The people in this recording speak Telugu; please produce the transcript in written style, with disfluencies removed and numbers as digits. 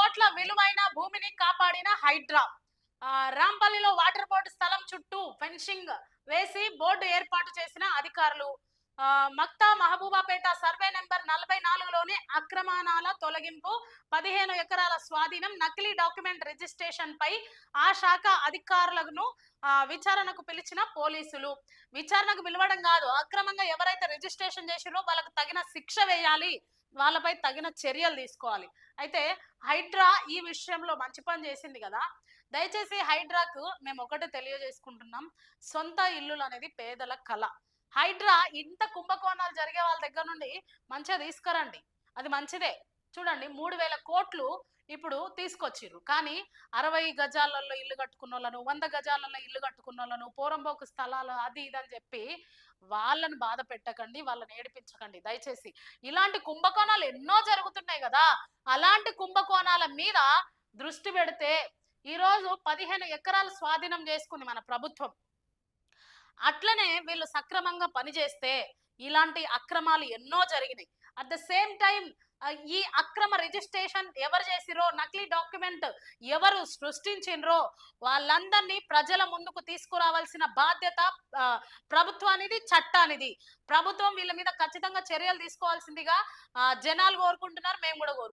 కోట్ల విలువైన భూమిని కాపాడిన హైడ్రా. రాంపల్లిలో వాటర్ బోర్డు స్థలం చుట్టూ ఫెన్సింగ్ వేసి బోర్డు ఏర్పాటు చేసిన అధికారులు. మక్తా మహబూబాపేట సర్వే నెంబర్ 44లోని అక్రమణాల తొలగింపు, 15 ఎకరాల స్వాధీనం, నకిలీ డాక్యుమెంట్ రిజిస్ట్రేషన్ పై ఆ శాఖ అధికారులను విచారణకు పిలిచిన పోలీసులు. విచారణకు పిలవడం కాదు, అక్రమంగా ఎవరైతే రిజిస్ట్రేషన్ చేసిరో వాళ్ళకు తగిన శిక్ష వేయాలి, వాళ్ళపై తగిన చర్యలు తీసుకోవాలి. అయితే హైడ్రా ఈ విషయంలో మంచి పని చేసింది కదా. దయచేసి హైడ్రాకు మేము ఒకటే తెలియజేసుకుంటున్నాం, సొంత ఇల్లులు అనేది పేదల కళ. హైడ్రా ఇంత కుంభకోణాలు జరిగే వాళ్ళ దగ్గర నుండి మంచిగా తీసుకురండి, అది మంచిదే. చూడండి, 3,000 కోట్లు ఇప్పుడు తీసుకొచ్చిర్రు, కానీ 60 గజాలలో ఇల్లు కట్టుకున్న వాళ్ళను, 100 గజాలలో ఇల్లు కట్టుకున్న వాళ్ళను, పోరంబోకు స్థలాలు అది ఇది అని చెప్పి వాళ్ళని బాధ పెట్టకండి, వాళ్ళని ఏడిపించకండి దయచేసి. ఇలాంటి కుంభకోణాలు ఎన్నో జరుగుతున్నాయి కదా, అలాంటి కుంభకోణాల మీద దృష్టి పెడితే ఈరోజు 15 ఎకరాలు స్వాధీనం చేసుకుంది మన ప్రభుత్వం. అట్లనే వీళ్ళు సక్రమంగా పనిచేస్తే ఇలాంటి అక్రమాలు ఎన్నో జరిగినాయి. అట్ ద సేమ్ టైం ఈ అక్రమ రిజిస్ట్రేషన్ ఎవరు చేసిరో, నకిలీ డాక్యుమెంట్ ఎవరు సృష్టించినరో వాళ్ళందరినీ ప్రజల ముందుకు తీసుకురావాల్సిన బాధ్యత ప్రభుత్వానిది, చట్టానిది. ప్రభుత్వం వీళ్ళ మీద ఖచ్చితంగా చర్యలు తీసుకోవాల్సిందిగా జనాలు కోరుకుంటున్నారు, మేము కూడా కోరుకుంటున్నాం.